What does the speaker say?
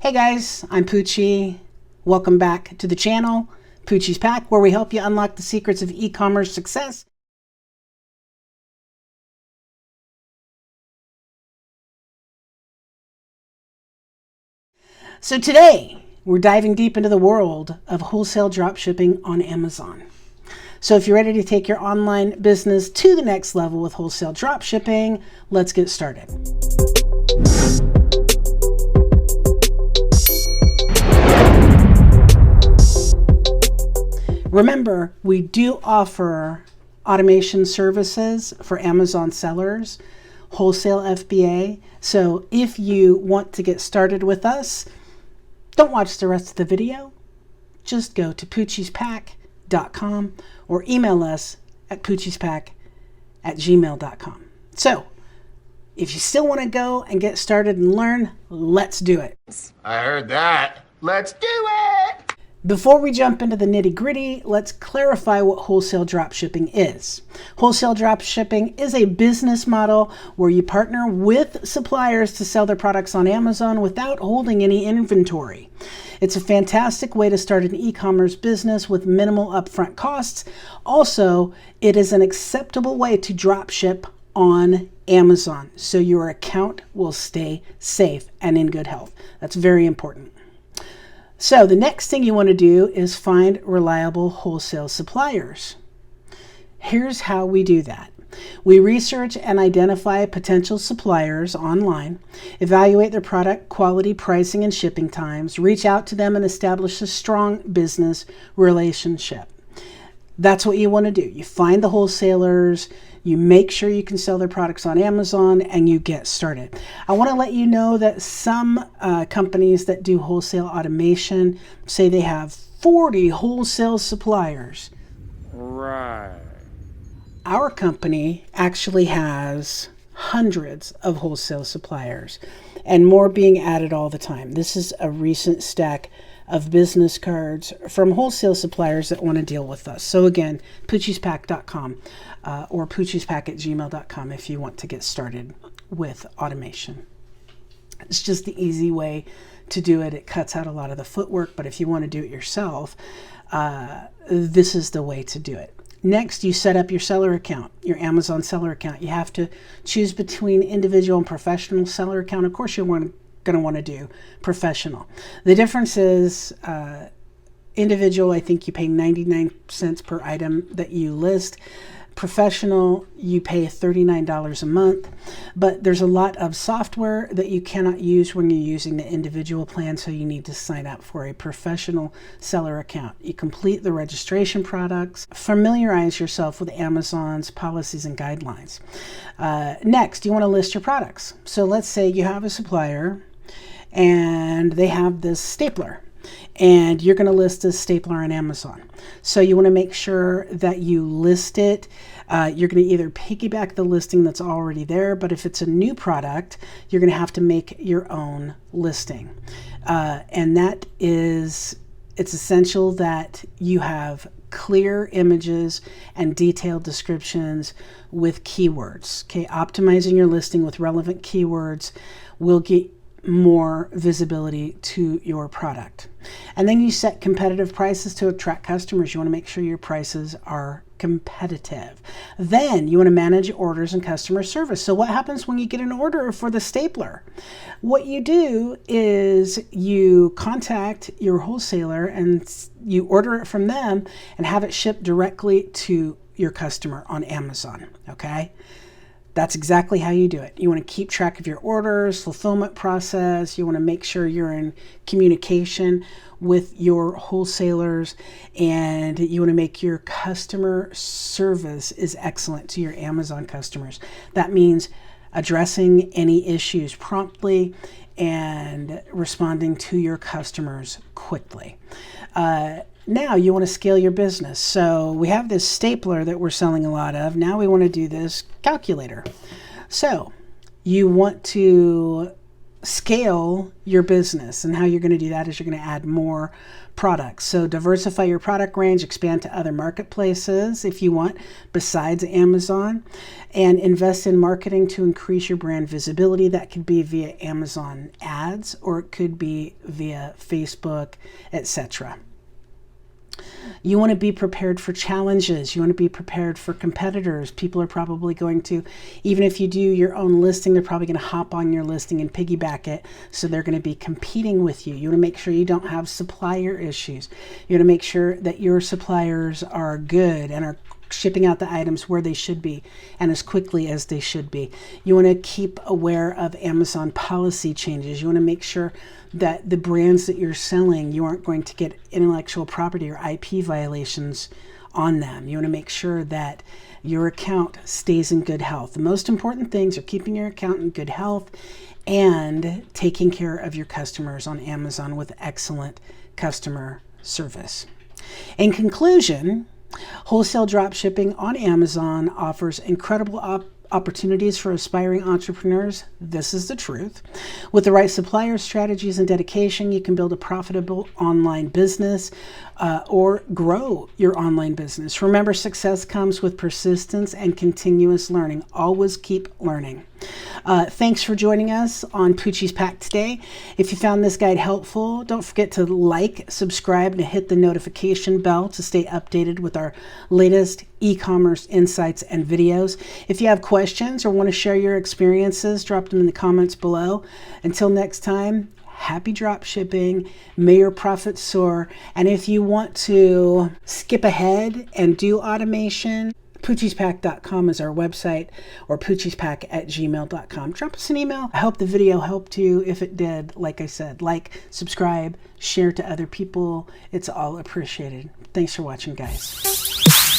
Hey guys, I'm Poochie. Welcome back to the channel, Poochiespack, where we help you unlock the secrets of e-commerce success. So today, we're diving deep into the world of wholesale dropshipping on Amazon. So if you're ready to take your online business to the next level with wholesale dropshipping, let's get started. Remember, we do offer automation services for Amazon sellers, wholesale FBA. So if you want to get started with us, don't watch the rest of the video. Just go to Poochiespack.com or email us at Poochiespack@gmail.com. So if you still want to go and get started and learn, let's do it. I heard that. Let's do it! Before we jump into the nitty-gritty, let's clarify what wholesale dropshipping is. Wholesale dropshipping is a business model where you partner with suppliers to sell their products on Amazon without holding any inventory. It's a fantastic way to start an e-commerce business with minimal upfront costs. Also, it is an acceptable way to dropship on Amazon, so your account will stay safe and in good health. That's very important. So the next thing you want to do is find reliable wholesale suppliers. Here's how we do that. We research and identify potential suppliers online, evaluate their product quality, pricing, and shipping times, reach out to them and establish a strong business relationship. That's what you want to do. You find the wholesalers, you make sure you can sell their products on Amazon, and you get started. I want to let you know that some companies that do wholesale automation say they have 40 wholesale suppliers. Right. Our company actually has hundreds of wholesale suppliers and more being added all the time. This is a recent stack of business cards from wholesale suppliers that want to deal with us. So again, Poochiespack.com or Poochiespack@gmail.com if you want to get started with automation. It's just the easy way to do it. It cuts out a lot of the footwork, but if you want to do it yourself, this is the way to do it. Next, you set up your seller account, your Amazon seller account. You have to choose between individual and professional seller account. Of course, you're going to want to do professional. The difference is individual, I think you pay 99 cents per item that you list. Professional, you pay $39 a month, but there's a lot of software that you cannot use when you're using the individual plan, so you need to sign up for a professional seller account. You complete the registration products, familiarize yourself with Amazon's policies and guidelines. Next, you want to list your products. So let's say you have a supplier and they have this stapler, and you're going to list this stapler on Amazon. So you want to make sure that you list it. You're going to either piggyback the listing that's already there, but if it's a new product, you're going to have to make your own listing. And that is, it's essential that you have clear images and detailed descriptions with keywords. Okay, optimizing your listing with relevant keywords will get more visibility to your product. And then you set competitive prices to attract customers. You want to make sure your prices are competitive. Then you want to manage orders and customer service. So what happens when you get an order for the stapler? What you do is you contact your wholesaler and you order it from them and have it shipped directly to your customer on Amazon. Okay? That's exactly how you do it. You want to keep track of your orders, fulfillment process. You want to make sure you're in communication with your wholesalers, and you want to make your customer service is excellent to your Amazon customers. That means addressing any issues promptly and responding to your customers quickly. Now you want to scale your business. So we have this stapler that we're selling a lot of. Now we want to do this calculator. So you want to scale your business. And how you're going to do that is you're going to add more products. So diversify your product range, expand to other marketplaces if you want, besides Amazon, and invest in marketing to increase your brand visibility. That could be via Amazon ads, or it could be via Facebook, etc. You want to be prepared for challenges. You want to be prepared for competitors. People are probably going to, even if you do your own listing, they're probably going to hop on your listing and piggyback it. So they're going to be competing with you. You want to make sure you don't have supplier issues. You want to make sure that your suppliers are good and are shipping out the items where they should be and as quickly as they should be. You want to keep aware of Amazon policy changes. You want to make sure that the brands that you're selling, you aren't going to get intellectual property or IP violations on them. You want to make sure that your account stays in good health. The most important things are keeping your account in good health and taking care of your customers on Amazon with excellent customer service. In conclusion, wholesale dropshipping on Amazon offers incredible opportunities for aspiring entrepreneurs. This is the truth. With the right supplier strategies and dedication, you can build a profitable online business or grow your online business. Remember, success comes with persistence and continuous learning. Always keep learning. Thanks for joining us on Poochiespack today. If you found this guide helpful, don't forget to like, subscribe, and hit the notification bell to stay updated with our latest e-commerce insights and videos. If you have questions or want to share your experiences, drop them in the comments below. Until next time, happy drop shipping. May your profits soar. And if you want to skip ahead and do automation, Poochiespack.com is our website, or Poochiespack@gmail.com. Drop us an email. I hope the video helped you. If it did, like I said, like, subscribe, share to other people. It's all appreciated. Thanks for watching, guys.